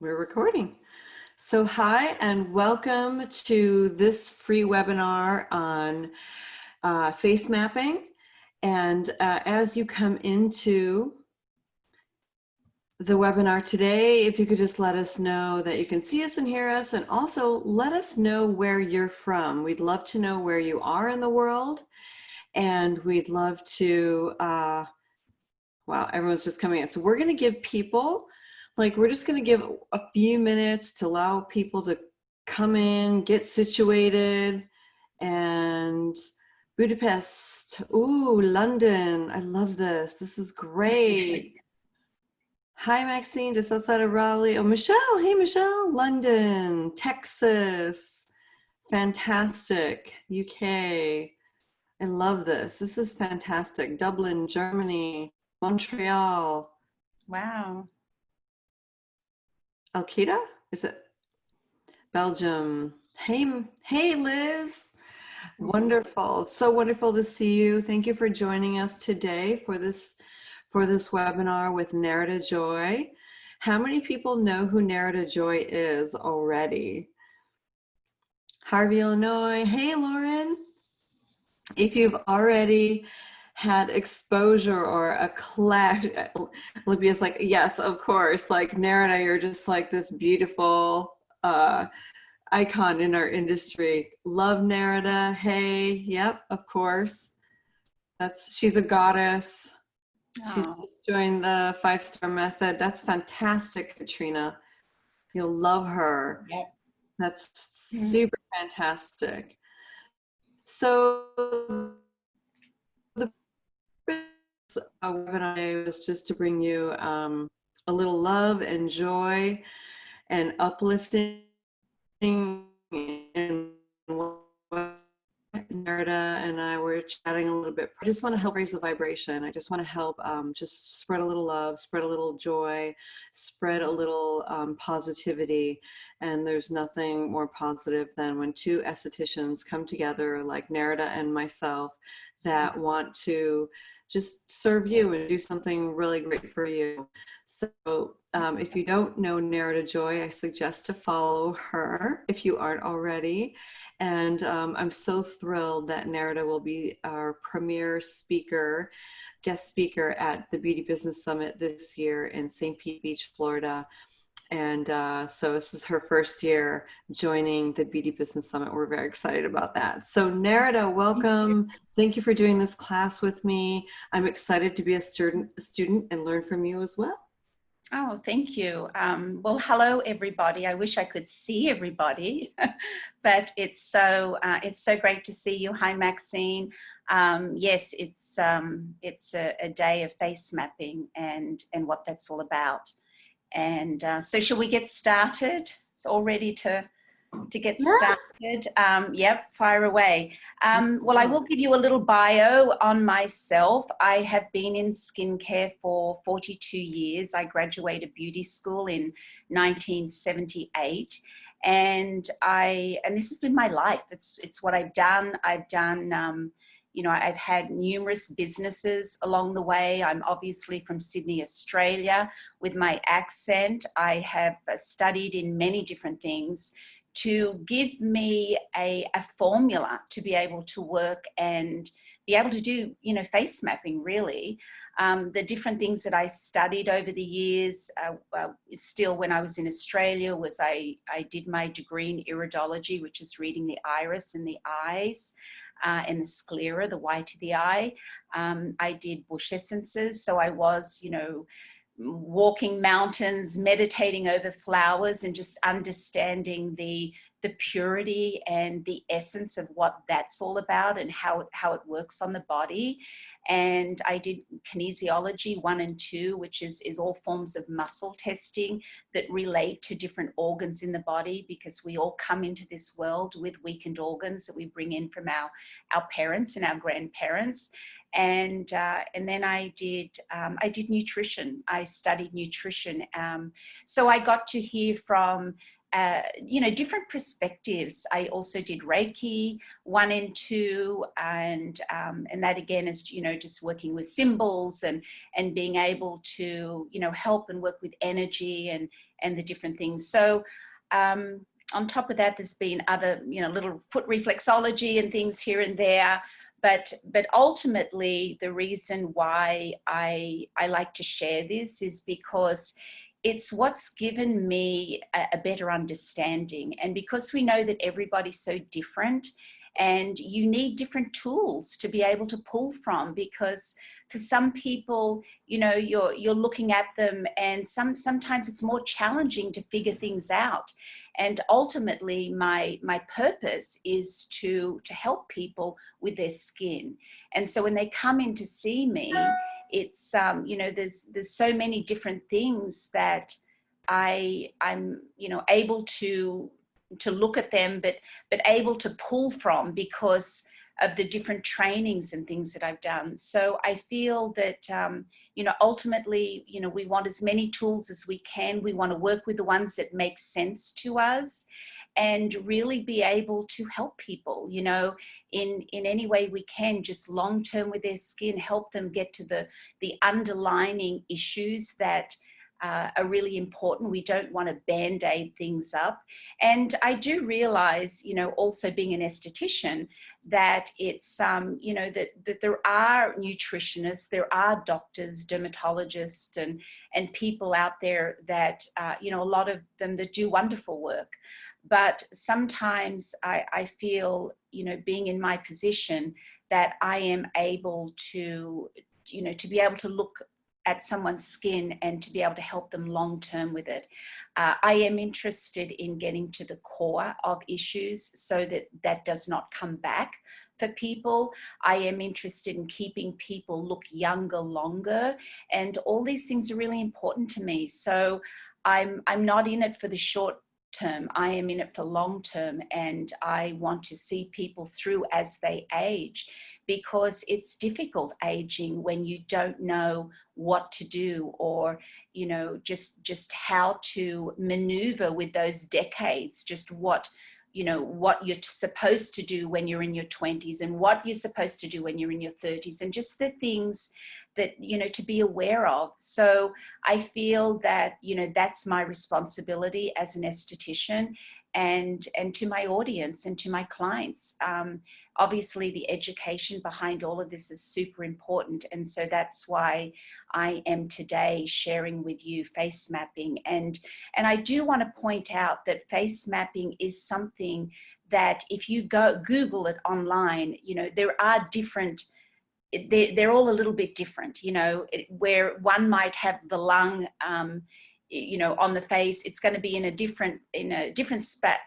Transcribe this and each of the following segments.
We're recording. So hi and welcome to this free webinar on face mapping. And as you come into the webinar today, if you could just let us know that you can see us and hear us, and also let us know where you're from. We'd love to know where you are in the world, and we'd love to, wow, everyone's just coming in. So we're gonna give people, we're just going to give a few minutes to allow people to come in, get situated. And Budapest, ooh, London, I love this. This is great. Hi, Maxine, just outside of Raleigh. Oh, Michelle, hey, Michelle. London, Texas, fantastic. UK, I love this. This is fantastic. Dublin, Germany, Montreal. Wow. Alkita? Is it Belgium? Hey, Liz. Wonderful. It's so wonderful to see you. Thank you for joining us today for this webinar with Nerida Joy. How many people know who Nerida Joy is already? Harvey, Illinois. Hey, Lauren. If you've already had exposure or a clash, Libya's like, yes, of course, like Nerida, you're just like this beautiful icon in our industry. Love Nerida. Hey, yep, of course. She's a goddess. She's just joined the 5-star method. That's fantastic, Katrina. You'll love her. Yep. That's super fantastic. So the webinar was just to bring you a little love and joy and uplifting and Nerida and I were chatting a little bit. I just want to help raise the vibration. I just want to help just spread a little love, spread a little joy, spread a little positivity. And there's nothing more positive than when two estheticians come together like Nerida and myself that want to just serve you and do something really great for you. So if you don't know Nerida Joy, I suggest to follow her if you aren't already. And I'm so thrilled that Nerida will be our premier speaker, guest speaker at the Beauty Business Summit this year in St. Pete Beach, Florida. And so this is her first year joining the Beauty Business Summit. We're very excited about that. So Nerida, welcome. Thank you for doing this class with me. I'm excited to be a student and learn from you as well. Oh, thank you. Well, hello, everybody. I wish I could see everybody, but it's so great to see you. Hi, Maxine. Yes, it's a day of face mapping and what that's all about. And so shall we get started? It's all ready to get started. Yep, fire away. Well, I will give you a little bio on myself. I have been in skincare for 42 years. I graduated beauty school in 1978. And this has been my life. It's what I've done. You know, I've had numerous businesses along the way. I'm obviously from Sydney, Australia. With my accent, I have studied in many different things to give me a formula to be able to work and be able to do, you know, face mapping, really. The different things that I studied over the years, still when I was in Australia, was I did my degree in iridology, which is reading the iris and the eyes. And the sclera, the white of the eye. I did bush essences, so I was, you know, walking mountains, meditating over flowers, and just understanding the purity and the essence of what that's all about and how it works on the body. And I did kinesiology 1 and 2, which is all forms of muscle testing that relate to different organs in the body, because we all come into this world with weakened organs that we bring in from our parents and our grandparents. And then I did nutrition. I studied nutrition. So I got to hear from you know, different perspectives. I also did Reiki 1 and 2, and that again is, you know, just working with symbols and being able to, you know, help and work with energy and the different things. So on top of that, there's been other, you know, little foot reflexology and things here and there. But ultimately, the reason why I like to share this is because it's what's given me a better understanding. And because we know that everybody's so different and you need different tools to be able to pull from, because for some people, you know, you're looking at them and sometimes it's more challenging to figure things out. And ultimately my purpose is to help people with their skin. And so when they come in to see me, it's you know, there's so many different things that I'm you know, able to look at them, but able to pull from because of the different trainings and things that I've done. So I feel that you know, ultimately, you know, we want as many tools as we can. We want to work with the ones that make sense to us and really be able to help people, you know, in any way we can, just long term with their skin, help them get to the underlying issues that are really important. We don't want to band-aid things up. And I do realize, you know, also being an esthetician, that it's, you know, that there are nutritionists, there are doctors, dermatologists, and people out there that, you know, a lot of them that do wonderful work. But sometimes I feel, you know, being in my position, that I am able to, you know, to be able to look at someone's skin and to be able to help them long term with it. I am interested in getting to the core of issues so that that does not come back for people. I am interested in keeping people look younger longer, and all these things are really important to me. So I'm not in it for the short term. I am in it for long term, and I want to see people through as they age, because it's difficult aging when you don't know what to do, or, you know, just how to maneuver with those decades, just what, you know, what you're supposed to do when you're in your 20s and what you're supposed to do when you're in your 30s, and just the things that, you know, to be aware of. So I feel that, you know, that's my responsibility as an esthetician, and to my audience and to my clients. Obviously the education behind all of this is super important. And so that's why I am today sharing with you face mapping. And I do want to point out that face mapping is something that if you go Google it online, you know, there are different, they're all a little bit different, you know, where one might have the lung, you know, on the face, it's going to be in a different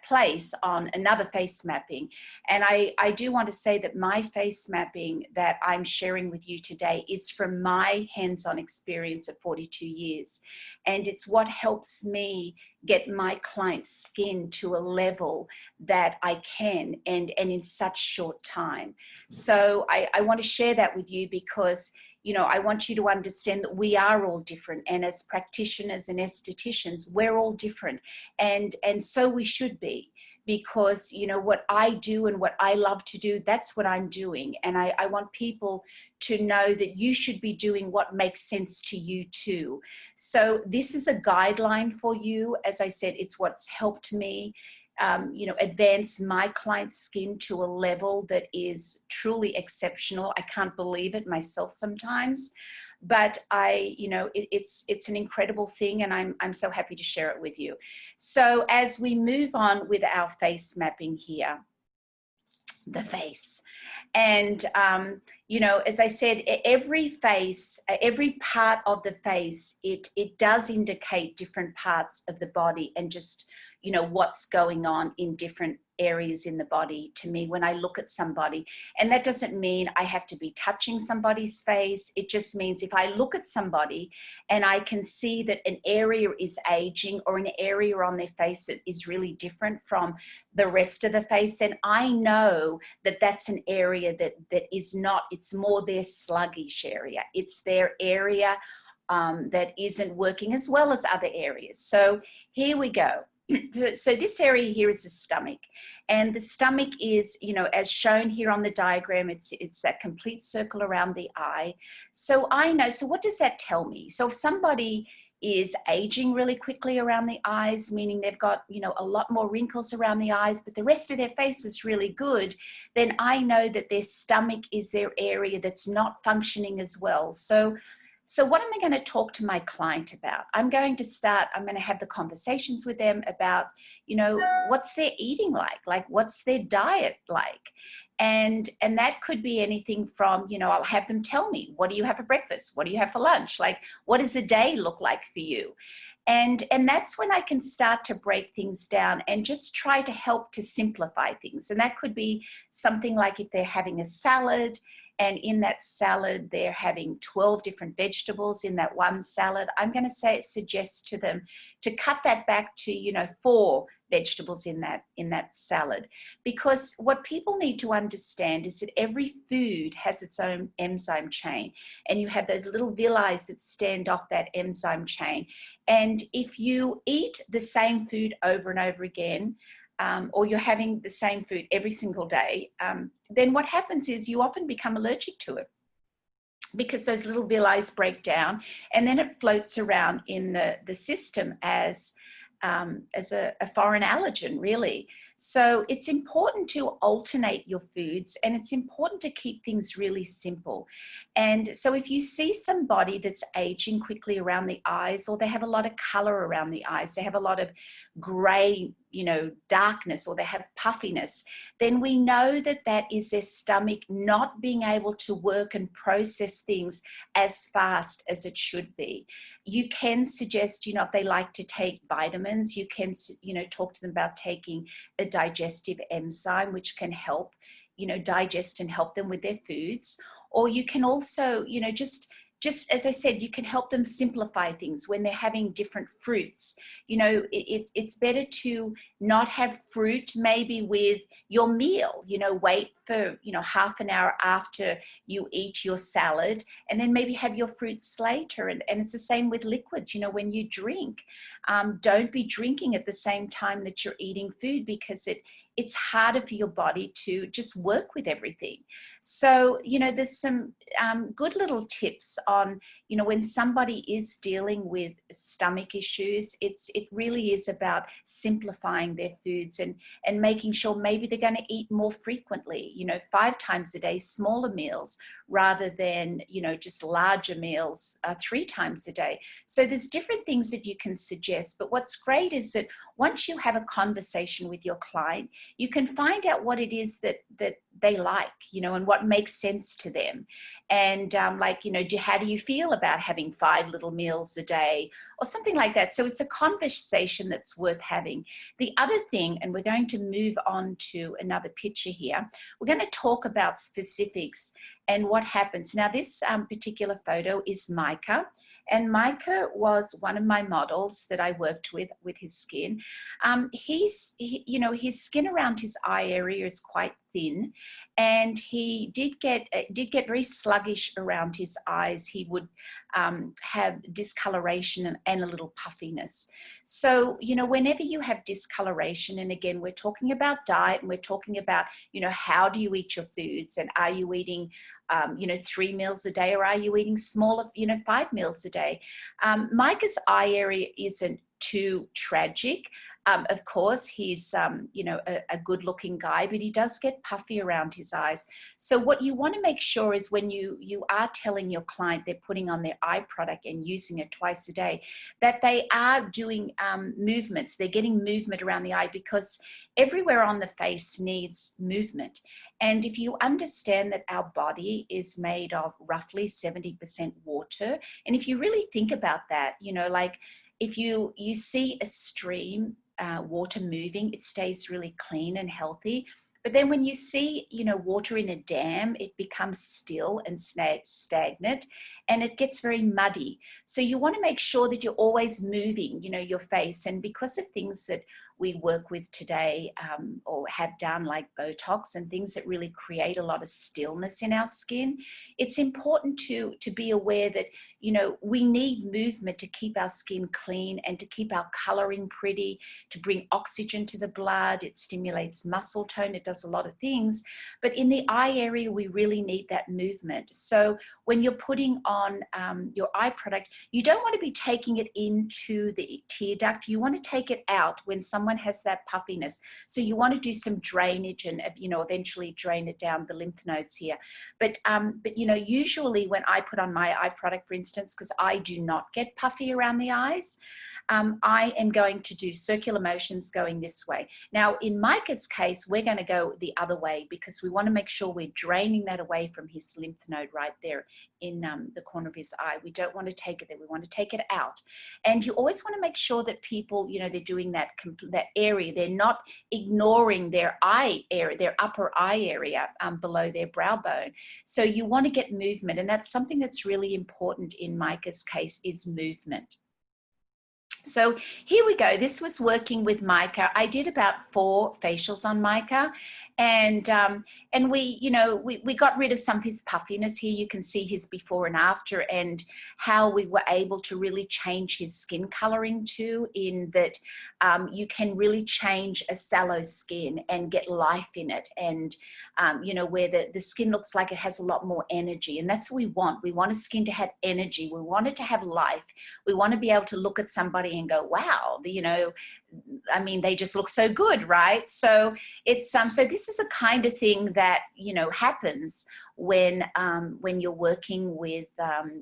place on another face mapping. And I do want to say that my face mapping that I'm sharing with you today is from my hands-on experience of 42 years. And it's what helps me get my client's skin to a level that I can, and in such short time. So I want to share that with you because, you know, I want you to understand that we are all different. And as practitioners and estheticians, we're all different. And so we should be, because, you know, what I do and what I love to do, that's what I'm doing. And I want people to know that you should be doing what makes sense to you too. So this is a guideline for you. As I said, it's what's helped me you know, advance my client's skin to a level that is truly exceptional. I can't believe it myself sometimes, but you know, it's an incredible thing, and I'm so happy to share it with you. So as we move on with our face mapping here, the face. And, you know, as I said, every face, every part of the face, it does indicate different parts of the body, and just, you know, what's going on in different areas in the body to me when I look at somebody. And that doesn't mean I have to be touching somebody's face. It just means if I look at somebody and I can see that an area is aging, or an area on their face that is really different from the rest of the face, then I know that that's an area that is not, it's more their sluggish area. It's their area that isn't working as well as other areas. So here we go. So this area here is the stomach, and the stomach is, as shown here on the diagram, it's that complete circle around the eye. So I know, so what does that tell me? So if somebody is aging really quickly around the eyes, meaning they've got, a lot more wrinkles around the eyes, but the rest of their face is really good, then I know that their stomach is their area that's not functioning as well. So what am I going to talk to my client about? I'm going to have the conversations with them about, what's their eating like what's their diet like? And that could be anything from, I'll have them tell me, what do you have for breakfast? What do you have for lunch? Like, what does a day look like for you? And that's when I can start to break things down and just try to help to simplify things. And that could be something like if they're having a salad, and in that salad, they're having 12 different vegetables in that one salad, I'm going to suggest to them to cut that back to, 4 vegetables in that salad. Because what people need to understand is that every food has its own enzyme chain, and you have those little villi that stand off that enzyme chain. And if you eat the same food over and over again, or you're having the same food every single day, then what happens is you often become allergic to it, because those little villi break down, and then it floats around in the system as a foreign allergen, really. So it's important to alternate your foods, and it's important to keep things really simple. And so if you see somebody that's aging quickly around the eyes, or they have a lot of color around the eyes, they have a lot of gray, darkness, or they have puffiness, then we know that that is their stomach not being able to work and process things as fast as it should be. You can suggest, if they like to take vitamins, you can, talk to them about taking a digestive enzyme, which can help, digest and help them with their foods. Or you can also, just as I said, you can help them simplify things when they're having different fruits. It's better to not have fruit maybe with your meal, wait for, half an hour after you eat your salad, and then maybe have your fruits later. And it's the same with liquids, when you drink, don't be drinking at the same time that you're eating food, because it's harder for your body to just work with everything. So, there's some good little tips on, when somebody is dealing with stomach issues, it really is about simplifying their foods and making sure maybe they're going to eat more frequently, 5 times a day, smaller meals, rather than, just larger meals 3 times a day. So there's different things that you can suggest. But what's great is that once you have a conversation with your client, you can find out what it is that they like, and what makes sense to them. And how do you feel about having 5 little meals a day, or something like that? So it's a conversation that's worth having. The other thing, and we're going to move on to another picture here, we're going to talk about specifics and what happens. Now, this particular photo is Micah. And Micah was one of my models that I worked with his skin. His skin around his eye area is quite thin, and he did get very sluggish around his eyes. He would have discoloration and a little puffiness. So, whenever you have discoloration, and again, we're talking about diet, and we're talking about, how do you eat your foods, and are you eating 3 meals a day, or are you eating smaller, 5 meals a day? Micah's eye area isn't too tragic. Of course, he's, a good looking guy, but he does get puffy around his eyes. So what you want to make sure is when you are telling your client they're putting on their eye product and using it twice a day, that they are doing movements. They're getting movement around the eye, because everywhere on the face needs movement. And if you understand that our body is made of roughly 70% water, and if you really think about that, like if you see a stream, water moving, it stays really clean and healthy. But then when you see, water in a dam, it becomes still and stagnant. and it gets very muddy. So you want to make sure that you're always moving, you know, your face. And because of things that we work with today or have done like Botox and things that really create a lot of stillness in our skin, it's important to be aware that, you know, we need movement to keep our skin clean and to keep our coloring pretty, to bring oxygen to the blood. It stimulates muscle tone. It does a lot of things. But in the eye area, we really need that movement. So when you're putting on your eye product, you don't want to be taking it into the tear duct. You want to take it out when someone has that puffiness. So you want to do some drainage and, you know, eventually drain it down the lymph nodes here. But you know, usually when I put on my eye product, for instance, because I do not get puffy around the eyes, I am going to do circular motions going this way. Now, in Micah's case, we're going to go the other way because we want to make sure we're draining that away from his lymph node right there in the corner of his eye. We don't want to take it there. We want to take it out. And you always want to make sure that people, you know, they're doing that area. They're not ignoring their eye area, their upper eye area below their brow bone. So you want to get movement. And that's something that's really important in Micah's case is movement. So here we go. This was working with Micah. I did about 4 facials on Micah, and we, you know, we got rid of some of his puffiness here. You can see his before and after, and how we were able to really change his skin coloring too, in that you can really change a sallow skin and get life in it, and you know, where the skin looks like it has a lot more energy. And that's what we want. We want a skin to have energy. We want it to have life. We want to be able to look at somebody and go, wow, you know, I mean, they just look so good, right? So it's so this is a kind of thing that, you know, happens when you're working with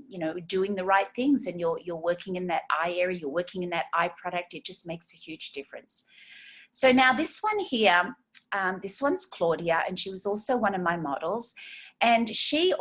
you know, doing the right things, and you're working in that eye area, you're working in that eye product. It just makes a huge difference. So now this one here, this one's Claudia, and she was also one of my models. And she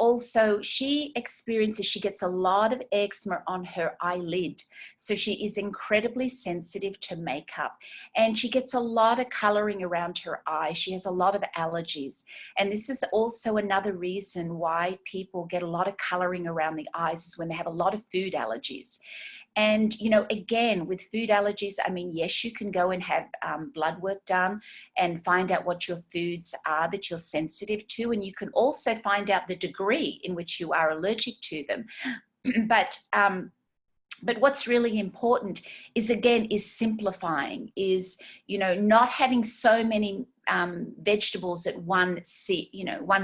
experiences, she gets a lot of eczema on her eyelid. So she is incredibly sensitive to makeup, and she gets a lot of coloring around her eye. She has a lot of allergies. And this is also another reason why people get a lot of coloring around the eyes, is when they have a lot of food allergies. And, you know, again, with food allergies, I mean, yes, you can go and have blood work done and find out what your foods are that you're sensitive to. And you can also find out the degree in which you are allergic to them. But what's really important is, again, is simplifying, is, you know, not having so many vegetables at one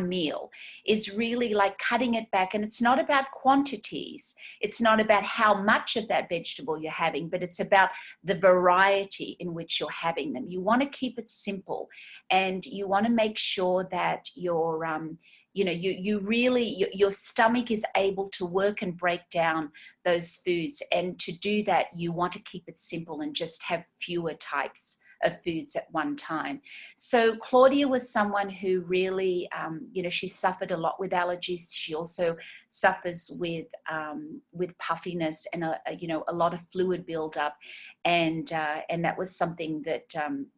meal, is really like cutting it back. And it's not about quantities. It's not about how much of that vegetable you're having, but it's about the variety in which you're having them. You want to keep it simple, and you want to make sure that you're you know, you really, your stomach is able to work and break down those foods. And to do that, you want to keep it simple and just have fewer types of foods at one time. So Claudia was someone who really, you know, she suffered a lot with allergies. She also suffers with puffiness and you know, a lot of fluid buildup, and that was something that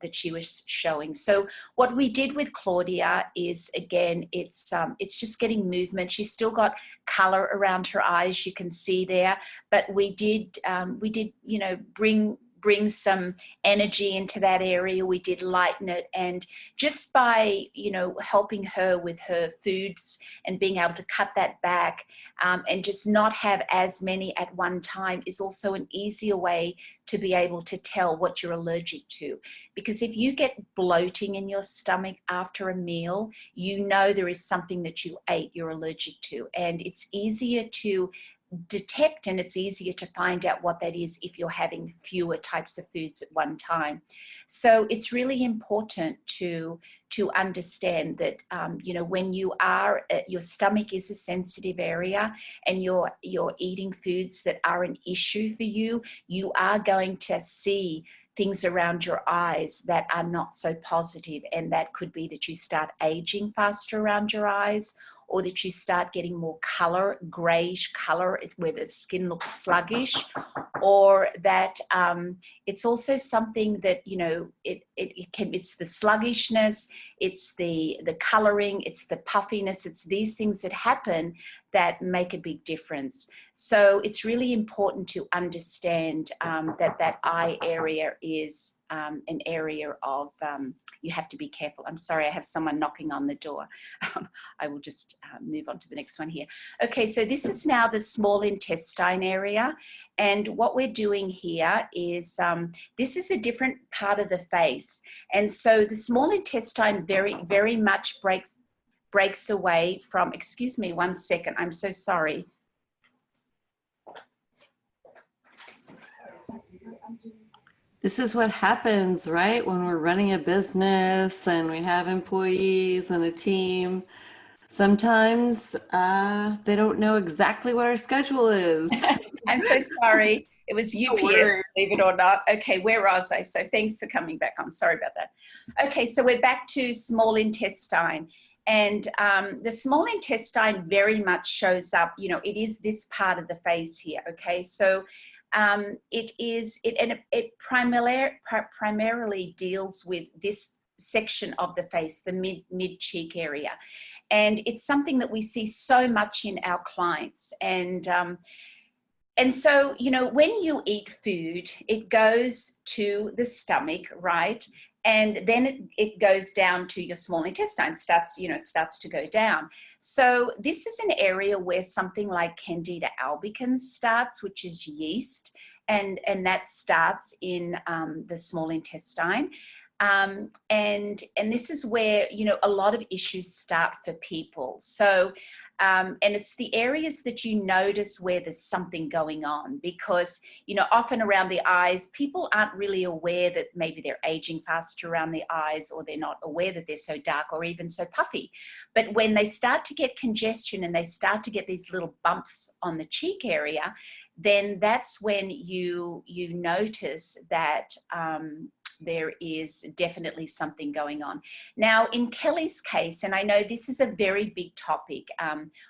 that she was showing. So what we did with Claudia is, again, it's just getting movement. She's still got color around her eyes, you can see there, but we did you know, bring some energy into that area. We did lighten it, and just by, you know, helping her with her foods and being able to cut that back and just not have as many at one time is also an easier way to be able to tell what you're allergic to. Because if you get bloating in your stomach after a meal, you know there is something that you ate you're allergic to, and it's easier to detect, and it's easier to find out what that is if you're having fewer types of foods at one time. So it's really important to understand that you know, when you are your stomach is a sensitive area, and you're eating foods that are an issue for you, you are going to see things around your eyes that are not so positive. And that could be that you start aging faster around your eyes, or that you start getting more color, grayish color, where the skin looks sluggish, or that it's also something that, you know, it's the sluggishness, it's the coloring, it's the puffiness, it's these things that happen that make a big difference. So it's really important to understand that eye area is an area of, you have to be careful. I'm sorry, I have someone knocking on the door. I will just move on to the next one here. Okay, so this is now the small intestine area. And what we're doing here is, this is a different part of the face. And so the small intestine very much breaks away from, excuse me 1 second, I'm so sorry. This is what happens, right? When we're running a business and we have employees and a team, sometimes they don't know exactly what our schedule is. I'm so sorry. It was UPS, believe it or not. Okay, where was I? So thanks for coming back. I'm sorry about that. Okay, so we're back to small intestine. And the small intestine very much shows up, you know, it is this part of the face here, okay? So it primarily deals with this section of the face, the mid cheek area. And it's something that we see so much in our clients. And so, you know, when you eat food, it goes to the stomach, right? And then it goes down to your small intestine, it starts to go down. So this is an area where something like Candida albicans starts, which is yeast, and that starts in the small intestine. And this is where, you know, a lot of issues start for people. So, and it's the areas that you notice where there's something going on, because, you know, often around the eyes, people aren't really aware that maybe they're aging faster around the eyes, or they're not aware that they're so dark or even so puffy. But when they start to get congestion and they start to get these little bumps on the cheek area, then that's when you notice that there is definitely something going on. Now, in Kelly's case, and I know this is a very big topic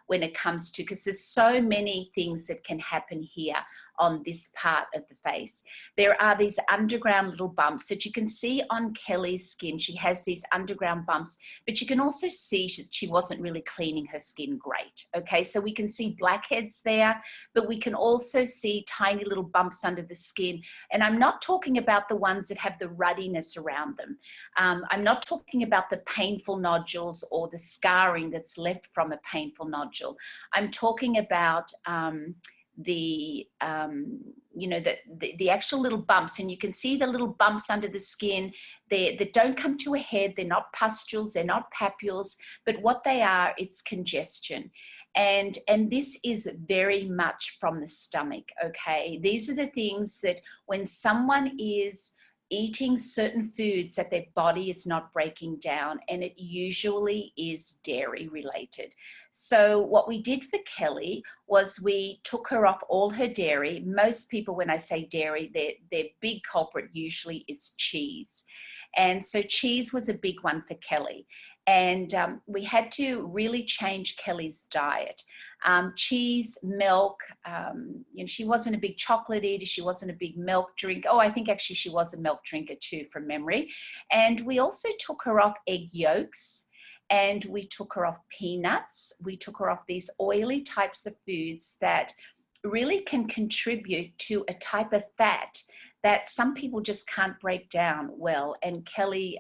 when it comes to, because there's so many things that can happen here on this part of the face. There are these underground little bumps that you can see on Kelly's skin. She has these underground bumps, but you can also see that she wasn't really cleaning her skin great. Okay, so we can see blackheads there, but we can also see tiny little bumps under the skin. And I'm not talking about the ones that have the ruddiness around them. I'm not talking about the painful nodules or the scarring that's left from a painful nodule. I'm talking about the actual little bumps, and you can see the little bumps under the skin that don't come to a head. They're not pustules, they're not papules, but what they are, it's congestion. And this is very much from the stomach, okay? These are the things that when someone is eating certain foods that their body is not breaking down, and it usually is dairy related. So what we did for Kelly was we took her off all her dairy. Most people, when I say dairy, their big culprit usually is cheese. And so cheese was a big one for Kelly. And we had to really change Kelly's diet. Cheese, milk, you know, she wasn't a big chocolate eater. She wasn't a big milk drinker. Oh, I think actually she was a milk drinker too, from memory. And we also took her off egg yolks, and we took her off peanuts. We took her off these oily types of foods that really can contribute to a type of fat that some people just can't break down well. And Kelly,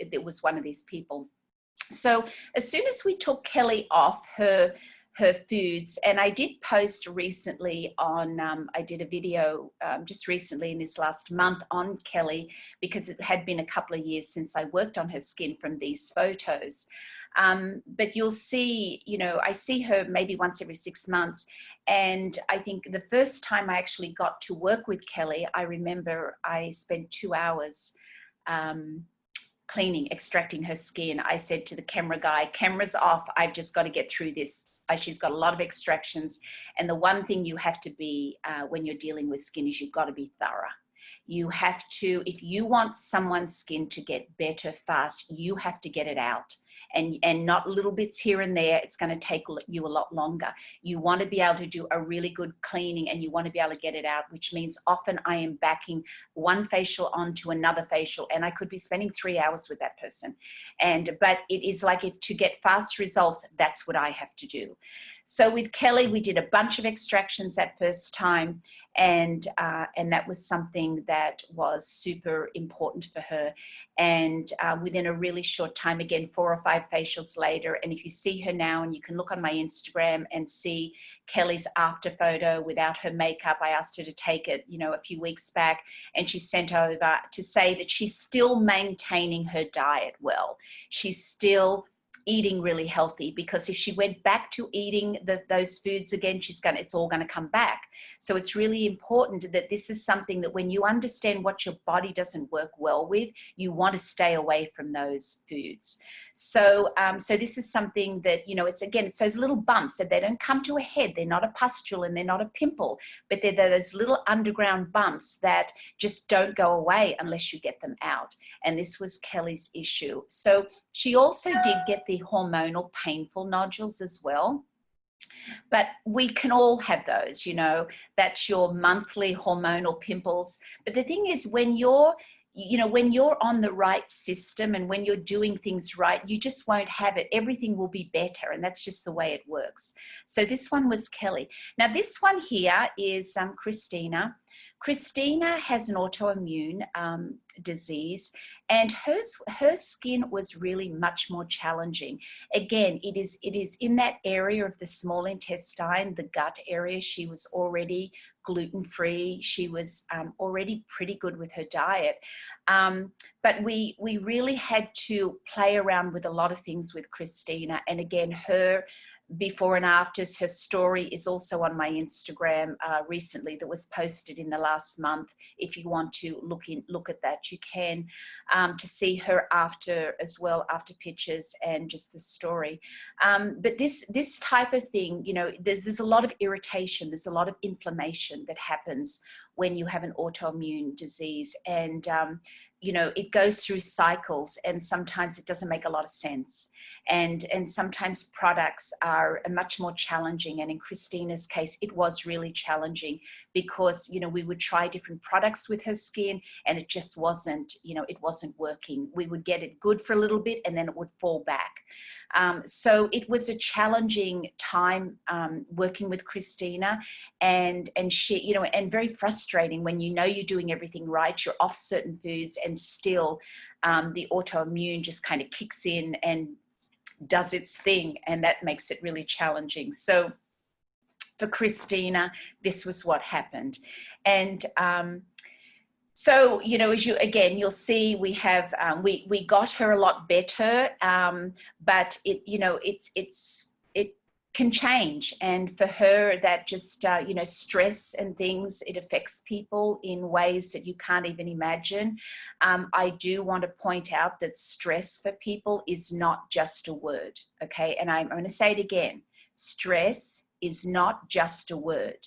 it was one of these people. So as soon as we took Kelly off her foods, and I did post recently on, I did a video just recently in this last month on Kelly, because it had been a couple of years since I worked on her skin from these photos. But you'll see, you know, I see her maybe once every 6 months. And I think the first time I actually got to work with Kelly, I remember I spent 2 hours cleaning, extracting her skin. I said to the camera guy, camera's off, I've just got to get through this. She's got a lot of extractions. And the one thing you have to be when you're dealing with skin is you've got to be thorough. You have to, if you want someone's skin to get better fast, you have to get it out. And not little bits here and there. It's going to take you a lot longer. You want to be able to do a really good cleaning, and you want to be able to get it out, which means often I am backing one facial onto another facial, and I could be spending 3 hours with that person. But it is like, if to get fast results, that's what I have to do. So with Kelly, we did a bunch of extractions that first time, and that was something that was super important for her. And within a really short time, again, 4 or 5 facials later, and if you see her now, and you can look on my Instagram and see Kelly's after photo without her makeup. I asked her to take it, you know, a few weeks back, and she sent over to say that she's still maintaining her diet well. She's still eating really healthy, because if she went back to eating those foods again, it's all going to come back. So it's really important that this is something that when you understand what your body doesn't work well with, you want to stay away from those foods. So so this is something that, you know, it's those little bumps that they don't come to a head. They're not a pustule and they're not a pimple, but they're those little underground bumps that just don't go away unless you get them out. And this was Kelly's issue. So she also did get the hormonal painful nodules as well. But we can all have those, you know, that's your monthly hormonal pimples. But the thing is, when you're on the right system and when you're doing things right, you just won't have it. Everything will be better. And that's just the way it works. So this one was Kelly. Now this one here is Christina. Christina has an autoimmune disease, and her skin was really much more challenging. Again, it is in that area of the small intestine, the gut area. She was already gluten-free. She was already pretty good with her diet. But we really had to play around with a lot of things with Christina. And again, her before and afters, her story is also on my Instagram recently, that was posted in the last month. If you want to look at that, you can, to see her after as well, after pictures and just the story. But this type of thing, you know, there's a lot of irritation, there's a lot of inflammation that happens when you have an autoimmune disease. And you know, it goes through cycles, and sometimes it doesn't make a lot of sense. And sometimes products are much more challenging. And in Christina's case, it was really challenging, because, you know, we would try different products with her skin and it just wasn't, you know, it wasn't working. We would get it good for a little bit and then it would fall back. So it was a challenging time working with Christina, and she, you know, and very frustrating when you know you're doing everything right, you're off certain foods, and still the autoimmune just kind of kicks in and does its thing, and that makes it really challenging. So for Christina, this was what happened. And so, you know, as you'll see, we have, we got her a lot better, but it, you know, it can change. And for her, that just, you know, stress and things, it affects people in ways that you can't even imagine. I do want to point out that stress for people is not just a word, okay? And I'm going to say it again. Stress is not just a word.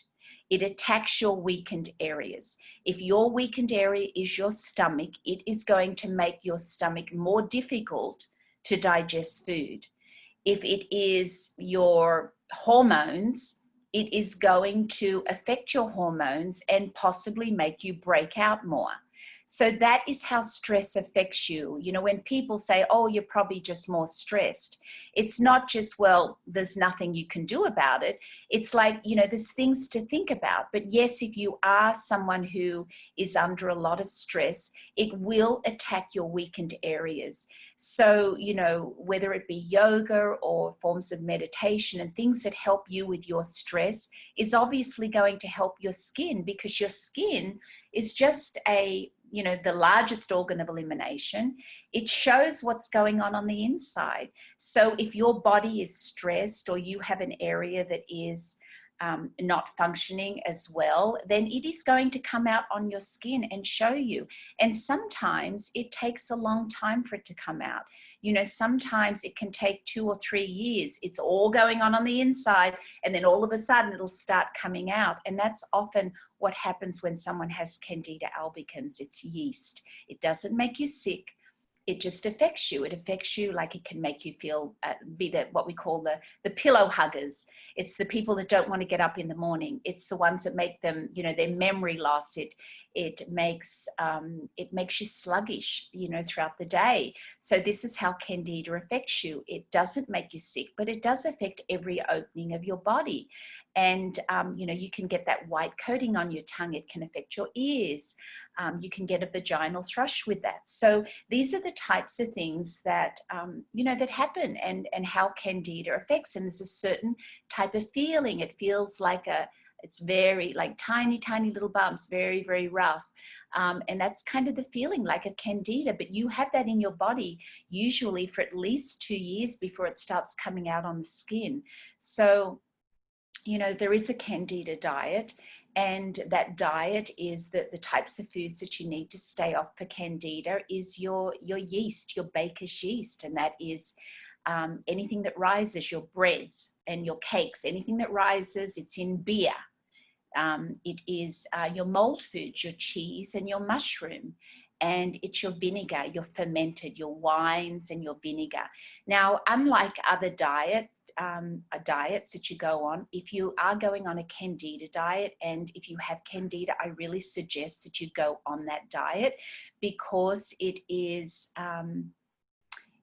It attacks your weakened areas. If your weakened area is your stomach, it is going to make your stomach more difficult to digest food. If it is your hormones, it is going to affect your hormones and possibly make you break out more. So that is how stress affects you. You know, when people say, oh, you're probably just more stressed, it's not just, well, there's nothing you can do about it. It's like, you know, there's things to think about. But yes, if you are someone who is under a lot of stress, it will attack your weakened areas. So, you know, whether it be yoga or forms of meditation and things that help you with your stress is obviously going to help your skin, because your skin is just you know, the largest organ of elimination. It shows what's going on the inside. So if your body is stressed, or you have an area that is not functioning as well, then it is going to come out on your skin and show you. And sometimes it takes a long time for it to come out. You know, sometimes it can take 2 or 3 years. It's all going on the inside, and then all of a sudden it'll start coming out. And that's often what happens when someone has Candida albicans. It's yeast. It doesn't make you sick. It just affects you. It affects you like it can make you feel, be that what we call the pillow huggers. It's the people that don't want to get up in the morning. It's the ones that make them, you know, their memory loss. It makes you sluggish, you know, throughout the day. So this is how Candida affects you. It doesn't make you sick, but it does affect every opening of your body. And, you know, you can get that white coating on your tongue. It can affect your ears. You can get a vaginal thrush with that. So these are the types of things that, you know, that happen, and how Candida affects. And there's a certain type of feeling. It feels like it's very like tiny, tiny little bumps, very, very rough. And that's kind of the feeling like a Candida, but you have that in your body usually for at least 2 years before it starts coming out on the skin. So, you know, there is a Candida diet, and that diet is that the types of foods that you need to stay off for Candida is your yeast, your baker's yeast, and that is anything that rises, your breads and your cakes, anything that rises, it's in beer. It is your mold foods, your cheese and your mushroom, and it's your vinegar, your fermented, your wines and your vinegar. Now, unlike other diets that you go on, if you are going on a Candida diet, and if you have Candida, I really suggest that you go on that diet, because it is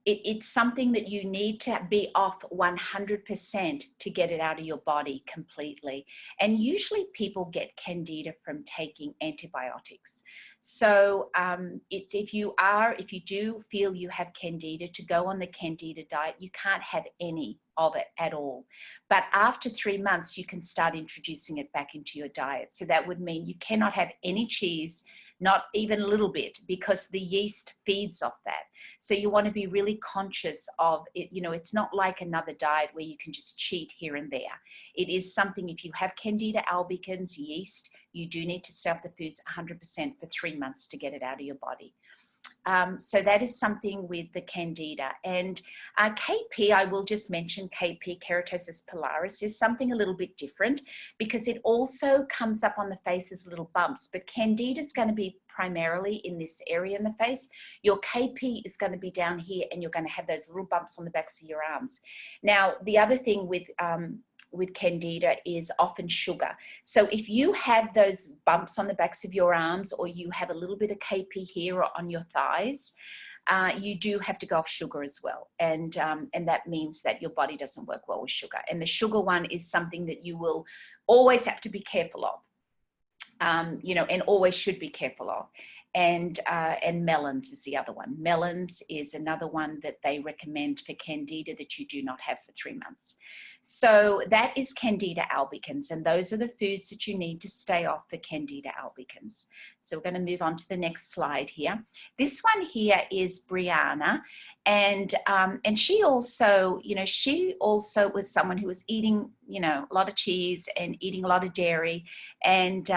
it's something that you need to be off 100% to get it out of your body completely. And usually people get Candida from taking antibiotics. So if you do feel you have Candida, to go on the Candida diet, you can't have any of it at all. But after 3 months, you can start introducing it back into your diet. So that would mean you cannot have any cheese, not even a little bit, because the yeast feeds off that. So you want to be really conscious of it. You know, it's not like another diet where you can just cheat here and there. It is something, if you have Candida albicans, yeast, you do need to stay off the foods 100% for 3 months to get it out of your body. So that is something with the Candida. And KP, I will just mention KP, keratosis pilaris, is something a little bit different, because it also comes up on the face as little bumps, but Candida is going to be primarily in this area in the face. Your KP is going to be down here, and you're going to have those little bumps on the backs of your arms. Now, the other thing with Candida is often sugar. So if you have those bumps on the backs of your arms, or you have a little bit of KP here or on your thighs, you do have to go off sugar as well. And that means that your body doesn't work well with sugar. And the sugar one is something that you will always have to be careful of, you know, and always should be careful of. And melons is the other one. Melons is another one that they recommend for Candida that you do not have for 3 months. So that is Candida albicans, and those are the foods that you need to stay off for Candida albicans. So we're going to move on to the next slide here. This one here is Briana, and she also, you know, she also was someone who was eating, you know, a lot of cheese and eating a lot of dairy, and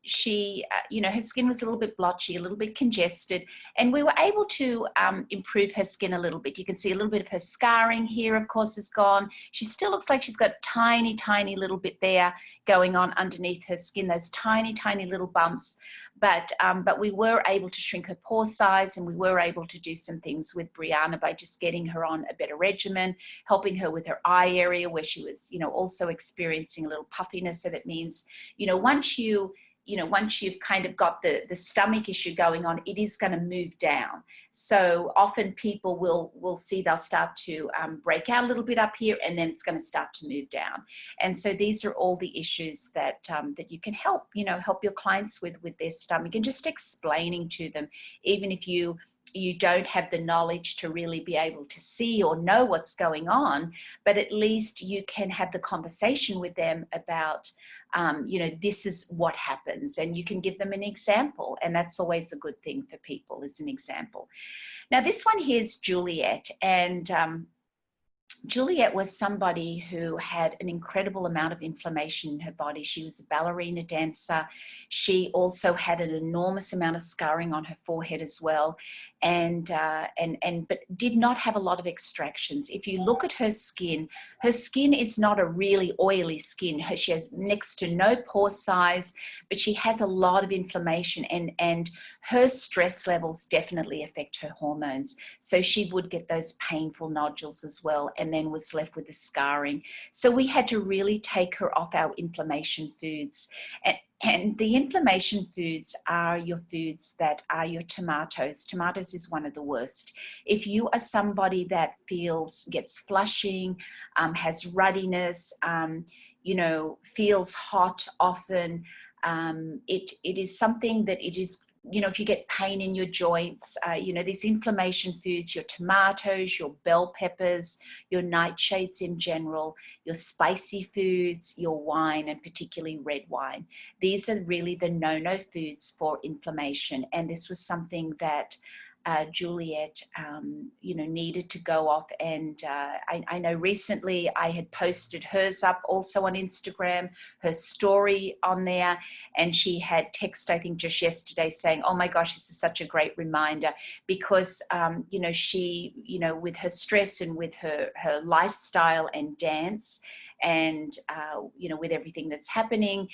she, you know, her skin was a little bit blotchy, a little bit congested, and we were able to improve her skin a little bit. You can see a little bit of her scarring here, of course, is gone. She still looks like she's got tiny, tiny little bit there going on underneath her skin, those tiny, tiny little bumps. But we were able to shrink her pore size, and we were able to do some things with Briana by just getting her on a better regimen, helping her with her eye area where she was, you know, also experiencing a little puffiness. So that means, you know, once you've kind of got the stomach issue going on, it is going to move down. So often people will see they'll start to break out a little bit up here, and then it's going to start to move down. And so these are all the issues that that you can help your clients with their stomach, and just explaining to them, even if you don't have the knowledge to really be able to see or know what's going on, but at least you can have the conversation with them about, you know, this is what happens, and you can give them an example. And that's always a good thing for people, is an example. Now, this one here is Juliet, and Juliet was somebody who had an incredible amount of inflammation in her body. She was a ballerina dancer. She also had an enormous amount of scarring on her forehead as well, but did not have a lot of extractions. If you look at her skin is not a really oily skin. She has next to no pore size, but she has a lot of inflammation, and her stress levels definitely affect her hormones. So she would get those painful nodules as well. And and then was left with the scarring. So we had to really take her off our inflammation foods. And the inflammation foods are your foods that are your tomatoes. Tomatoes is one of the worst. If you are somebody that gets flushing, has ruddiness, you know, feels hot often, it is something that it is, you know, if you get pain in your joints, you know, these inflammation foods, your tomatoes, your bell peppers, your nightshades in general, your spicy foods, your wine, and particularly red wine. These are really the no-no foods for inflammation. And this was something that Juliet, you know, needed to go off. And I know recently I had posted hers up also on Instagram, her story on there, and she had text, I think just yesterday, saying, oh my gosh, this is such a great reminder, because, you know, she, you know, with her stress and with her lifestyle and dance, and you know, with everything that's happening,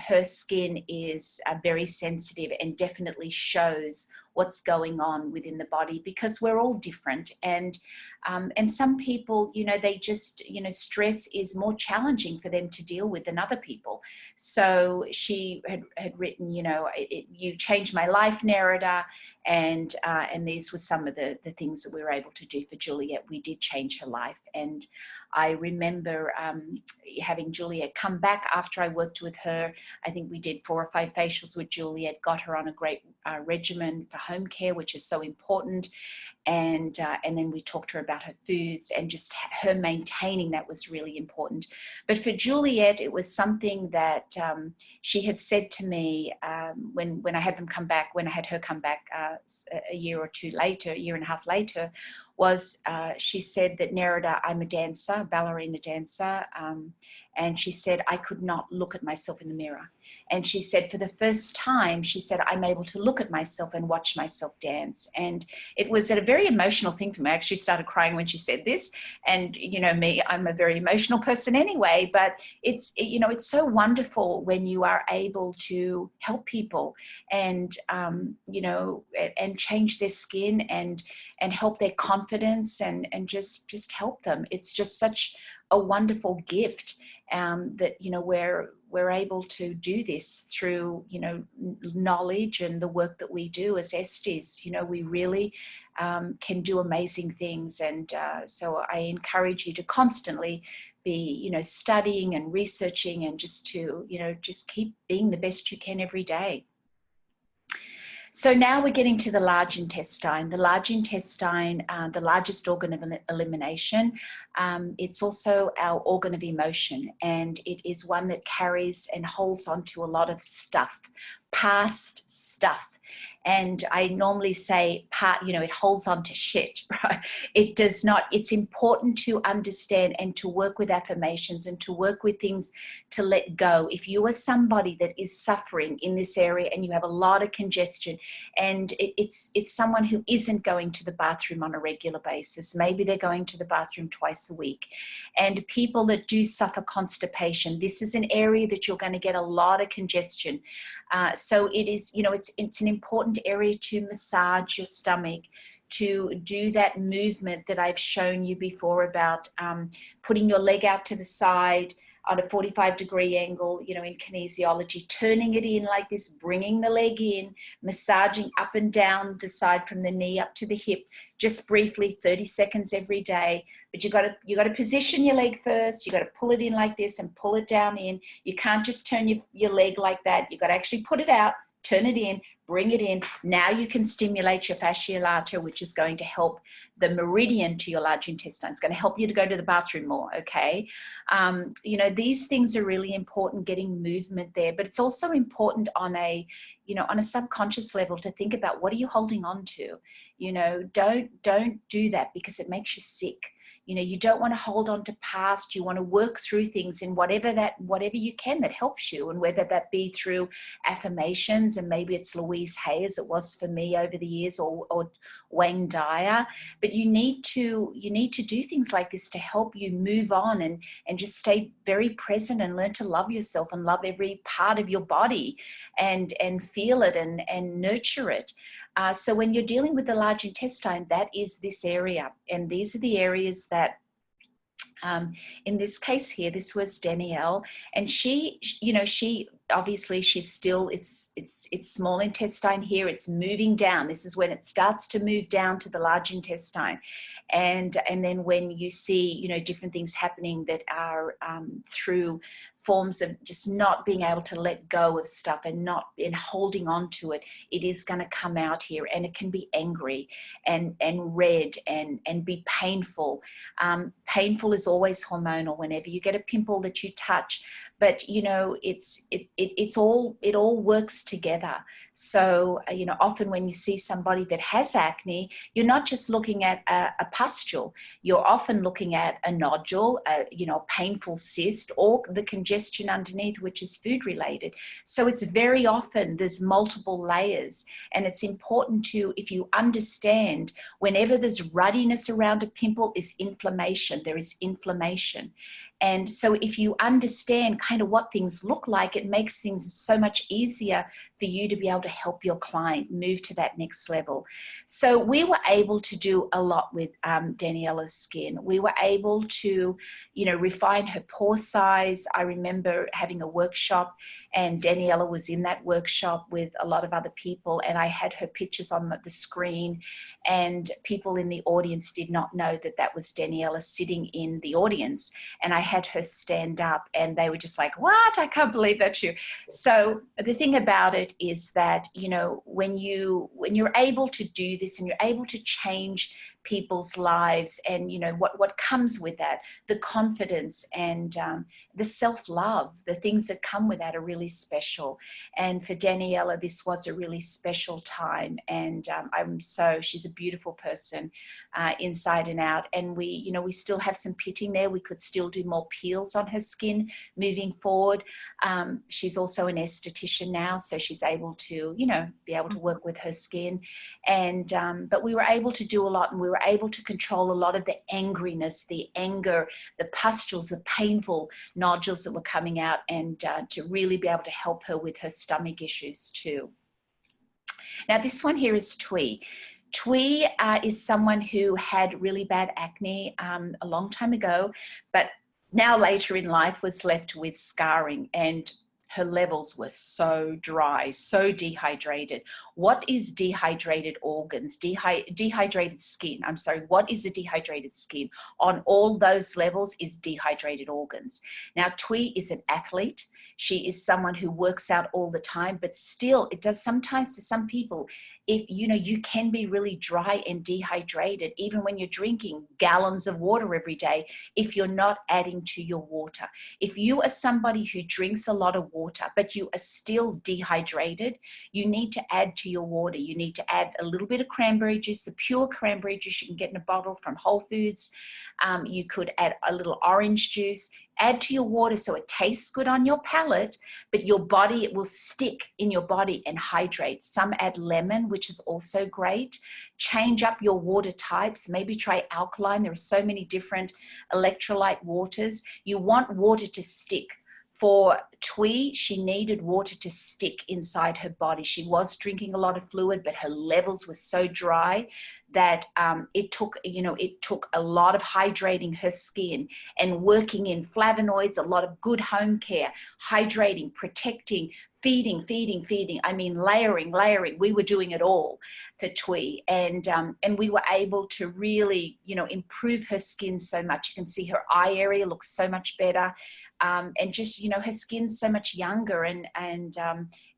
her skin is very sensitive and definitely shows what's going on within the body, because we're all different. And some people, you know, they just, you know, stress is more challenging for them to deal with than other people. So she had written, you know, you changed my life, Nerida. And these were some of the things that we were able to do for Juliet. We did change her life. And I remember having Juliet come back after I worked with her. I think we did 4 or 5 facials with Juliet, got her on a great regimen for home care, which is so important. And then we talked to her about her foods, and just her maintaining that was really important. But for Juliet, it was something that she had said to me when I had them come back, when I had her come back a year or two later, a year and a half later, was she said that, Nerida, I'm a dancer, a ballerina dancer, and she said, I could not look at myself in the mirror. And she said, for the first time, she said, I'm able to look at myself and watch myself dance. And it was a very emotional thing for me. I actually started crying when she said this. And, you know, me, I'm a very emotional person anyway, but it's, you know, it's so wonderful when you are able to help people and, you know, and change their skin and help their confidence and just help them. It's just such a wonderful gift that, you know, we're able to do this through, you know, knowledge and the work that we do as Estes. You know, we really can do amazing things. And so I encourage you to constantly be, you know, studying and researching, and just to, you know, just keep being the best you can every day. So now we're getting to the large intestine. The large intestine, the largest organ of elimination. It's also our organ of emotion, and it is one that carries and holds on to a lot of stuff, past stuff. And I normally say, you know, it holds on to shit, right? It does not. It's important to understand and to work with affirmations and to work with things to let go. If you are somebody that is suffering in this area and you have a lot of congestion, and it's someone who isn't going to the bathroom on a regular basis, maybe they're going to the bathroom twice a week, and people that do suffer constipation, this is an area that you're going to get a lot of congestion. So it is, you know, it's an important area to massage your stomach, to do that movement that I've shown you before about putting your leg out to the side on a 45-degree angle, you know, in kinesiology, turning it in like this, bringing the leg in, massaging up and down the side from the knee up to the hip, just briefly, 30 seconds every day. But you got to position your leg first. You got to pull it in like this and pull it down in. You can't just turn your leg like that. You got to actually put it out, turn it in, bring it in. Now you can stimulate your fascia lata, which is going to help the meridian to your large intestine. It's going to help you to go to the bathroom more, okay? You know, these things are really important, getting movement there, but it's also important on a, you know, on a subconscious level to think about, what are you holding on to? You know, don't do that, because it makes you sick. You know, you don't want to hold on to past. You want to work through things in whatever you can that helps you, and whether that be through affirmations, and maybe it's Louise Hay, as it was for me over the years, or Wayne Dyer. But you need to do things like this to help you move on and just stay very present and learn to love yourself and love every part of your body and feel it and nurture it. So when you're dealing with the large intestine, that is this area. And these are the areas that In this case here, this was Danielle, and she obviously she's still, it's small intestine here, it's moving down. This is when it starts to move down to the large intestine. And then when you see, different things happening that are through forms of just not being able to let go of stuff and holding on to it, it is going to come out here, and it can be angry and red and be painful. Painful is always hormonal whenever you get a pimple that you touch, but it all works together. So often when you see somebody that has acne, you're not just looking at a pustule, you're often looking at a nodule, a painful cyst, or the congestion underneath, which is food related. So it's very often there's multiple layers, and it's important to, if you understand, whenever there's ruddiness around a pimple is inflammation, there is inflammation. And so if you understand kind of what things look like, it makes things so much easier for you to be able to help your client move to that next level. So we were able to do a lot with Daniela's skin. We were able to, refine her pore size. I remember having a workshop, and Daniela was in that workshop with a lot of other people, and I had her pictures on the screen, and people in the audience did not know that that was Daniela sitting in the audience. And I had her stand up, and they were just like, what? I can't believe that's you. So the thing about it is that, when you're able to do this and you're able to change people's lives, and what comes with that, the confidence and the self-love, the things that come with that are really special. And for Daniela, this was a really special time, and she's a beautiful person inside and out. And we still have some pitting there. We could still do more peels on her skin moving forward. She's also an esthetician now, so she's able to be able to work with her skin. And but we were able to do a lot, and we were able to control a lot of the angriness, the anger, the pustules, the painful nodules that were coming out, and to really be able to help her with her stomach issues too. Now this one here is Thuy. Thuy is someone who had really bad acne a long time ago, but now later in life was left with scarring, and her levels were so dry, so dehydrated. What is dehydrated organs? Dehydrated skin. I'm sorry, what is a dehydrated skin? On all those levels is dehydrated organs. Now, Thuy is an athlete. She is someone who works out all the time, but still it does sometimes for some people, if you can be really dry and dehydrated, even when you're drinking gallons of water every day, if you're not adding to your water. If you are somebody who drinks a lot of water, but you are still dehydrated, you need to add to your water. You need to add a little bit of cranberry juice, the pure cranberry juice you can get in a bottle from Whole Foods. You could add a little orange juice. Add to your water so it tastes good on your palate, but your body, it will stick in your body and hydrate. Some add lemon, which is also great. Change up your water types. Maybe try alkaline. There are so many different electrolyte waters. You want water to stick. For Thuy, she needed water to stick inside her body. She was drinking a lot of fluid, but her levels were so dry that it took a lot of hydrating her skin and working in flavonoids, a lot of good home care, hydrating, protecting, feeding. I mean, layering. We were doing it all for Thuy, and we were able to really, improve her skin so much. You can see her eye area looks so much better, and just, her skin's so much younger and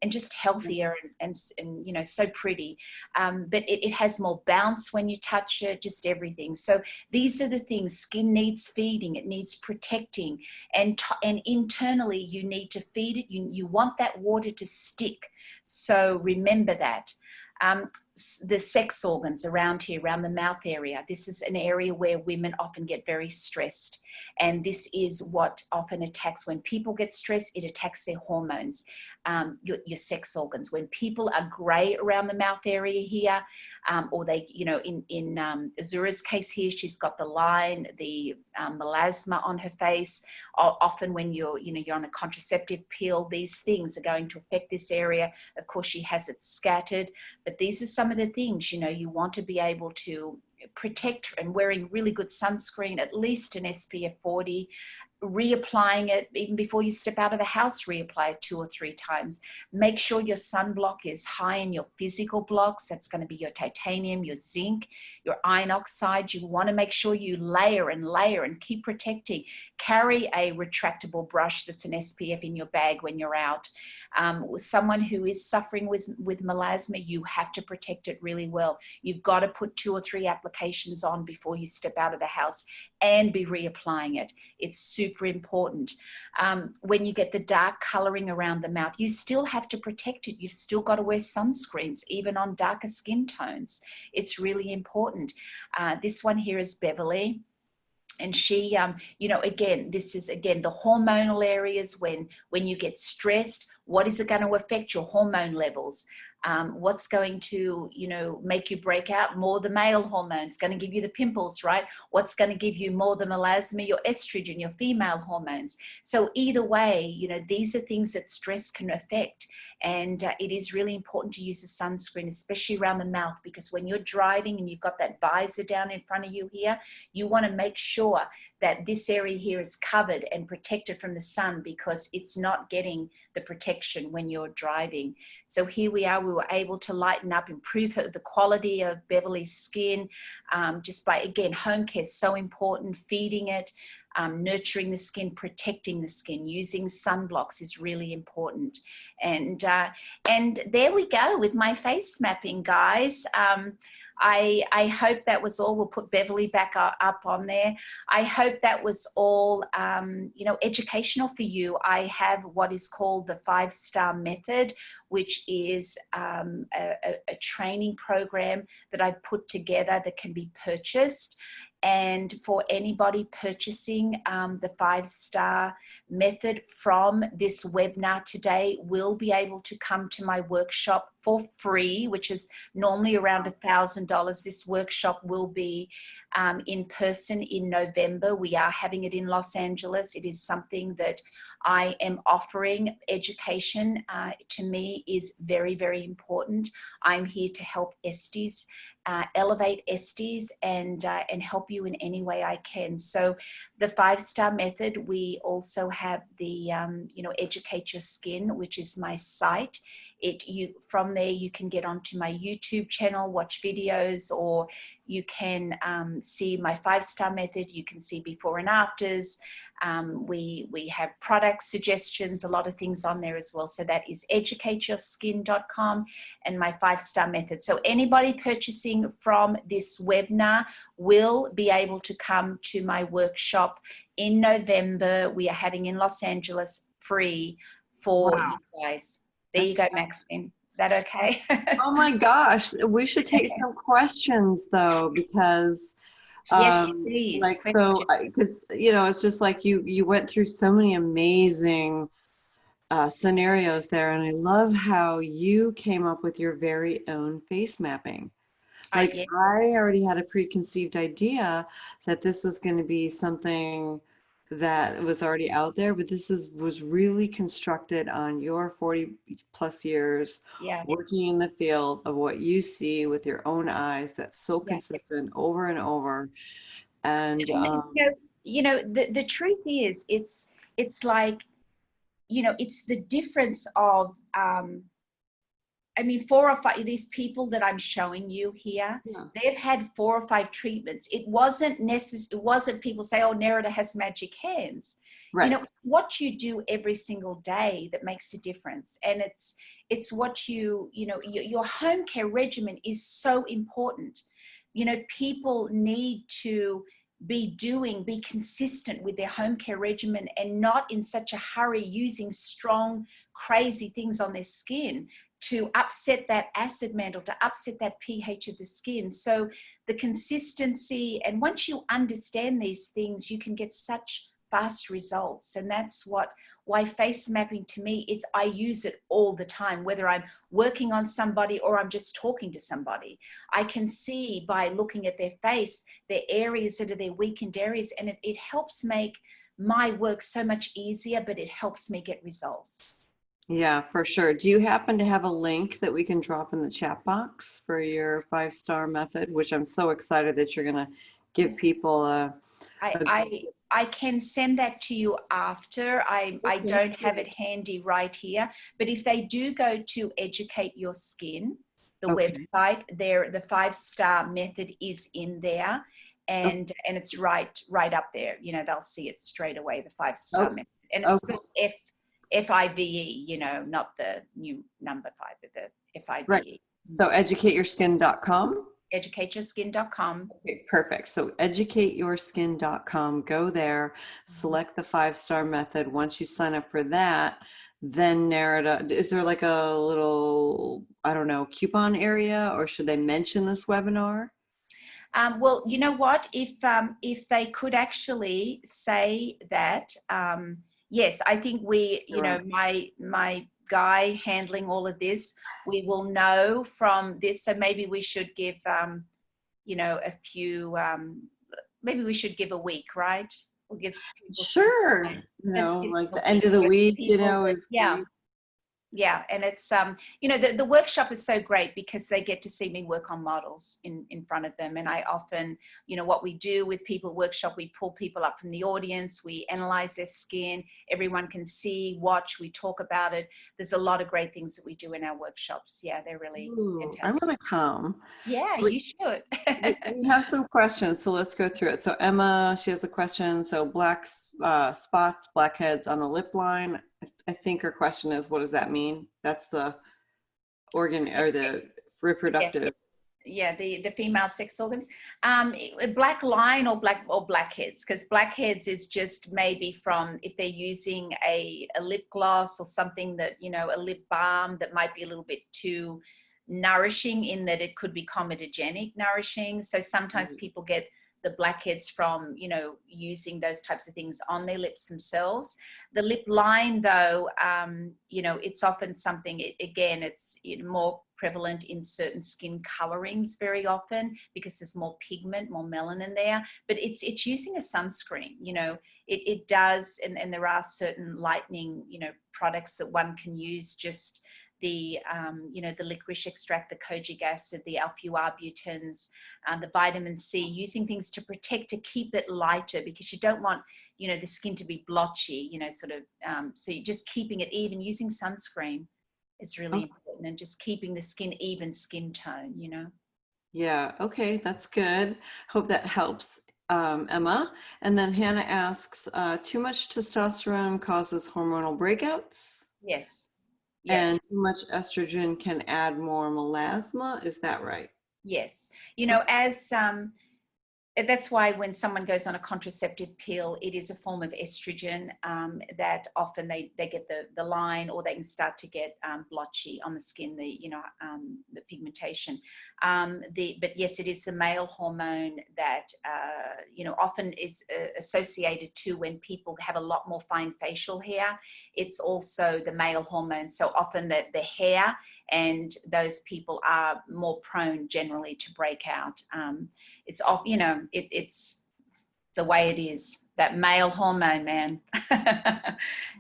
just healthier and so pretty. But it has more bounce when you touch it, just everything. So these are the things. Skin needs feeding, it needs protecting, and internally you need to feed it. You want that water to stick. So remember that. The sex organs around here, around the mouth area, this is an area where women often get very stressed. And this is what often attacks, when people get stressed, it attacks their hormones, your sex organs. When people are gray around the mouth area here, or they, in Azura's case here, she's got the line, the melasma on her face. Often when you're on a contraceptive pill, these things are going to affect this area. Of course, she has it scattered, but these are some of the things, you want to be able to protect and wearing really good sunscreen, at least an SPF 40, reapplying it even before you step out of the house, reapply it 2 or 3 times. Make sure your sunblock is high in your physical blocks. That's going to be your titanium, your zinc, your iron oxide. You want to make sure you layer and layer and keep protecting. Carry a retractable brush that's an SPF in your bag when you're out. Someone who is suffering with melasma, you have to protect it really well. You've got to put 2 or 3 applications on before you step out of the house and be reapplying it. It's super important. When you get the dark coloring around the mouth, you still have to protect it. You've still got to wear sunscreens, even on darker skin tones. It's really important. This one here is Beverly. And she, you know, again, this is, again, the hormonal areas. When you get stressed, what is it going to affect? Your hormone levels. What's going to, you know, make you break out? More the male hormones, going to give you the pimples, right? What's going to give you more the melasma? Your estrogen, your female hormones. So either way, you know, these are things that stress can affect. And it is really important to use a sunscreen, especially around the mouth, because when you're driving and you've got that visor down in front of you here, you want to make sure that this area here is covered and protected from the sun, because it's not getting the protection when you're driving. So here we are, we were able to lighten up, improve the quality of Beverly's skin, just by, again, home care is so important, feeding it, nurturing the skin, protecting the skin, using sunblocks is really important. And there we go with my face mapping, guys. I hope that was all. We'll put Beverly back up on there. I hope that was all, you know, educational for you. I have what is called the 5-star method, which is a training program that I put together that can be purchased. And for anybody purchasing the 5-star method from this webinar today, will be able to come to my workshop for free, which is normally around $1,000. This workshop will be in person in November. We are having it in Los Angeles. It is something that I am offering. Education to me is very, very important. I'm here to help Estes, elevate Estes, and help you in any way I can. So the 5-star method, we also have the, you know, Educate Your Skin, which is my site. From there, you can get onto my YouTube channel, watch videos, or you can see my 5-star method. You can see before and afters. We have product suggestions, a lot of things on there as well. So that is educateyourskin.com and my 5-star method. So anybody purchasing from this webinar will be able to come to my workshop in November. We are having in Los Angeles, free for you guys. There you go, Maxine. That okay? Oh my gosh, we should take some questions though, because yes, please. like, so, because, you know, it's just like you went through so many amazing scenarios there, and I love how you came up with your very own face mapping. Like, I already had a preconceived idea that this was going to be something that was already out there, but this was really constructed on your 40 plus years working in the field of what you see with your own eyes. That's so consistent over and over. And you know, the truth is, it's like, you know, it's the difference of I mean, 4 or 5, these people that I'm showing you here, they've had 4 or 5 treatments. It wasn't necessary. It wasn't people say, oh, Nerida has magic hands. Right. You know, what you do every single day that makes a difference. And it's what you know, your home care regimen is so important. You know, people need to be consistent with their home care regimen and not in such a hurry using strong, crazy things on their skin to upset that acid mantle, to upset that pH of the skin. So the consistency, and once you understand these things, you can get such fast results. And that's why face mapping to me, I use it all the time, whether I'm working on somebody or I'm just talking to somebody. I can see by looking at their face, their areas that are their weakened areas, and it helps make my work so much easier, but it helps me get results. Yeah, for sure. Do you happen to have a link that we can drop in the chat box for your 5-star method, which I'm so excited that you're going to give people a I can send that to you after. I okay. don't have it handy right here, but if they do go to Educate Your Skin, the Okay. website, there the 5-star method is in there, Okay. and it's right up there. You know, they'll see it straight away, the 5-star Okay. method, and it's Okay. spelled FIVE. You know, not the new number 5, but the Right. FIVE. So educateyourskin.com. EducateYourSkin.com. Okay, perfect. So educateyourskin.com, go there, select the 5-star method. Once you sign up for that, then Nerida, is there like a little, I don't know, coupon area, or should they mention this webinar? Well, you know what? If they could actually say that, yes, I think we, you know, Sure. my guy handling all of this, we will know from this. So maybe we should give, you know, a few. Maybe we should give a week, right? We'll give people some Sure. time. Let's give Like some the end week of the for week, people that, is yeah. great. Yeah, and it's you know, the workshop is so great because they get to see me work on models in front of them. And I often, you know, what we do with people workshop, we pull people up from the audience, we analyze their skin, everyone can see, watch, we talk about it. There's a lot of great things that we do in our workshops. Yeah, they're really Ooh, I'm fantastic. gonna come. Yeah, So you should. we have some questions, so let's go through it. So Emma, she has a question. So black spots, blackheads on the lip line. I think her question is, what does that mean? That's the organ or the Yeah. reproductive. Yeah, the female sex organs. Black line or blackheads, because blackheads is just maybe from if they're using a lip gloss or something that, you know, a lip balm that might be a little bit too nourishing in that it could be comedogenic nourishing. So sometimes people get the blackheads from, you know, using those types of things on their lips themselves. The lip line, though, you know, it's often something, again, it's more prevalent in certain skin colorings very often because there's more pigment, more melanin there, but it's using a sunscreen, you know, it does, and there are certain lightening, you know, products that one can use, just the, you know, the licorice extract, the kojic acid, the alpha-butans, the vitamin C, using things to protect, to keep it lighter, because you don't want, you know, the skin to be blotchy, you know, sort of, so you're just keeping it even, using sunscreen is really Oh, important, and just keeping the skin even skin tone, you know. yeah, okay, that's good. Hope that helps, Emma. And then Hannah asks, too much testosterone causes hormonal breakouts, Yes, yes. and too much estrogen can add more melasma. Is that right? Yes. You know, as that's why when someone goes on a contraceptive pill, it is a form of estrogen, that often they get the line, or they can start to get blotchy on the skin, the, you know, the pigmentation. But yes, it is the male hormone that, you know, often is associated to when people have a lot more fine facial hair. It's also the male hormone. So often the hair, and those people are more prone generally to break out. It's off, you know, it's the way it is, that male hormone, man.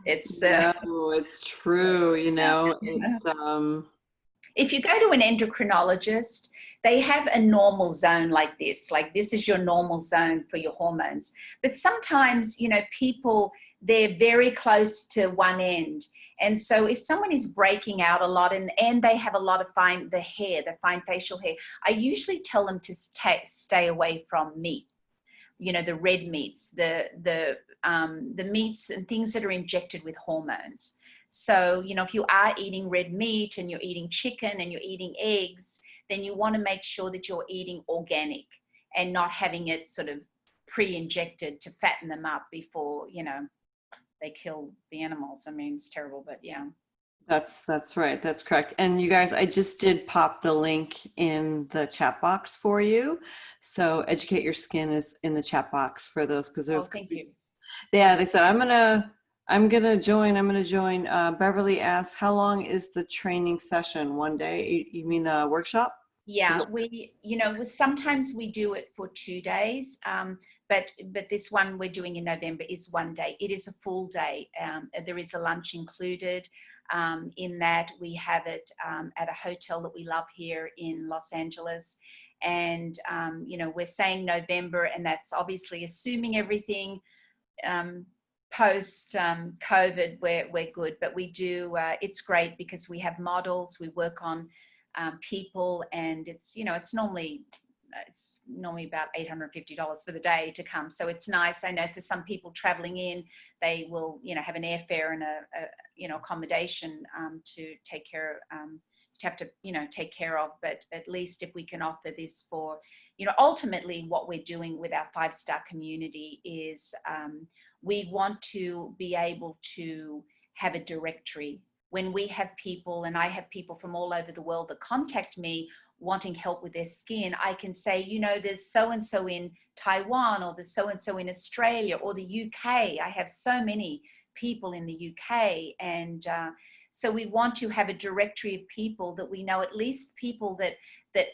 It's No, it's true. It's if you go to an endocrinologist, they have a normal zone like this is your normal zone for your hormones. But sometimes, you know, people, they're very close to one end. And so if someone is breaking out a lot, and they have a lot of the fine facial hair, I usually tell them to stay away from meat, you know, the red meats, the meats and things that are injected with hormones. So, you know, if you are eating red meat and you're eating chicken and you're eating eggs, then you want to make sure that you're eating organic and not having it sort of pre-injected to fatten them up before, you know, they kill the animals. I mean, it's terrible, but yeah. that's right. That's correct. And you guys, I just did pop the link in the chat box for you. So Educate Your Skin is in the chat box for those, because Oh, there's, thank you. yeah, they said I'm gonna join. Beverly asks, how long is the training session? One day? You mean the workshop? Is Yeah, it? we, you know, sometimes we do it for 2 days, but this one we're doing in November is one day. It is a full day. There is a lunch included. in that we have it at a hotel that we love here in Los Angeles. And, you know, we're saying November, and that's obviously assuming everything post COVID, we're good. But we do, it's great because we have models, we work on people, and it's, you know, it's normally about $850 for the day to come. So it's nice. I know for some people traveling in, they will, you know, have an airfare and a you know, accommodation to take care to have to, you know, take care of. But at least if we can offer this for, you know, ultimately what we're doing with our 5-star community is we want to be able to have a directory. When we have people, and I have people from all over the world that contact me wanting help with their skin, I can say, you know, there's so-and-so in Taiwan, or there's so-and-so in Australia, or the UK. I have so many people in the UK. And so we want to have a directory of people that we know, at least people that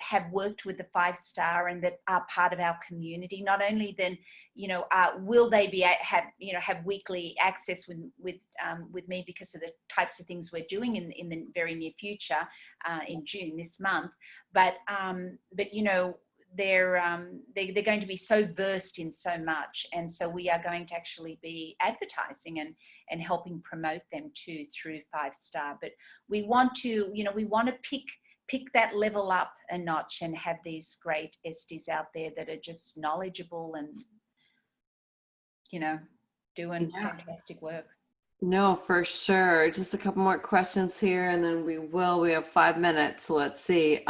have worked with the 5-star and that are part of our community. Not only then, you know, will they be have weekly access with me because of the types of things we're doing in the very near future, in June this month, but you know, they're going to be so versed in so much, and so we are going to actually be advertising and helping promote them too through 5-star. But we want to, you know, we want to pick that level up a notch and have these great esties out there that are just knowledgeable and, you know, doing fantastic work. No, for sure. Just a couple more questions here, and then we have 5 minutes. So let's see.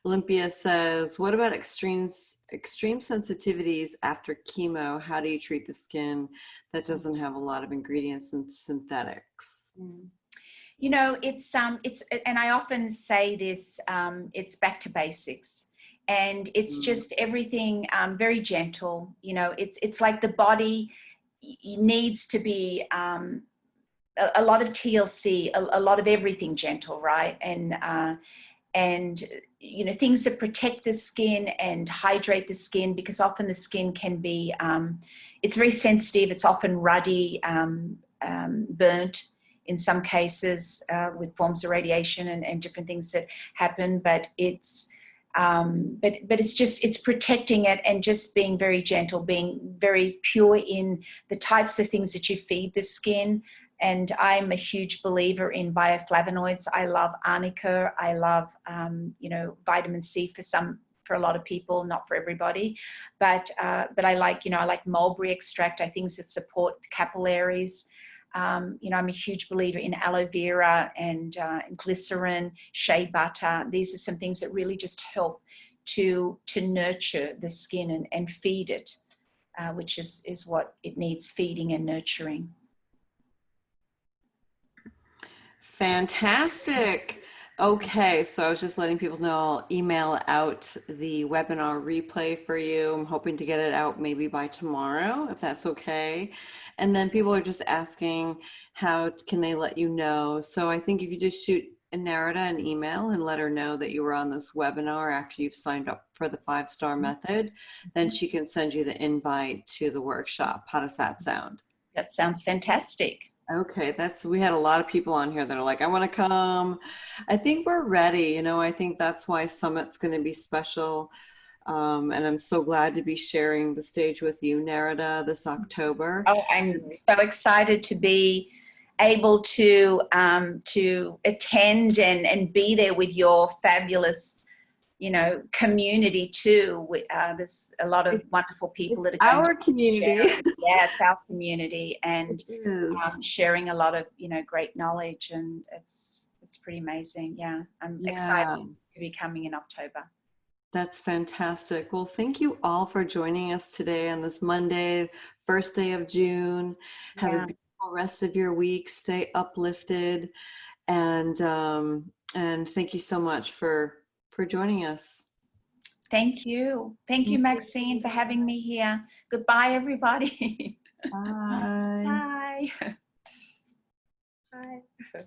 Olympia says, what about extreme sensitivities after chemo? How do you treat the skin that doesn't have a lot of ingredients and synthetics? You know, it's and I often say this, it's back to basics, and it's just everything very gentle. You know, it's like the body needs to be a lot of TLC, a lot of everything gentle, right? And you know, things that protect the skin and hydrate the skin, because often the skin can be it's very sensitive, it's often ruddy, burnt in some cases, with forms of radiation and different things that happen. But it's it's protecting it and just being very gentle, being very pure in the types of things that you feed the skin. And I'm a huge believer in bioflavonoids. I love arnica. I love, you know, vitamin C for a lot of people, not for everybody. But I like, you know, I like mulberry extract. I think that support capillaries. You know, I'm a huge believer in aloe vera and glycerin, shea butter. These are some things that really just help to nurture the skin and feed it, which is what it needs, feeding and nurturing. Fantastic. Okay, so I was just letting people know I'll email out the webinar replay for you. I'm hoping to get it out maybe by tomorrow, if that's okay. And then people are just asking, how can they let you know? So I think if you just shoot Nerida an email and let her know that you were on this webinar after you've signed up for the 5-star method, then she can send you the invite to the workshop. How does that sound? That sounds fantastic. Okay, we had a lot of people on here that are like, I want to come. I think we're ready. You know, I think that's why Summit's going to be special. And I'm so glad to be sharing the stage with you, Nerida, this October. Oh, I'm so excited to be able to attend and be there with your fabulous, you know, community too. There's a lot of wonderful people that are our community. Yeah, it's our community, and sharing a lot of, you know, great knowledge, and it's pretty amazing. Yeah, I'm excited to be coming in October. That's fantastic. Well, thank you all for joining us today on this Monday, first day of June. Have a beautiful rest of your week. Stay uplifted, and thank you so much for joining us. Thank you. Thank you, Maxine, for having me here. Goodbye, everybody. Bye. Bye. Bye.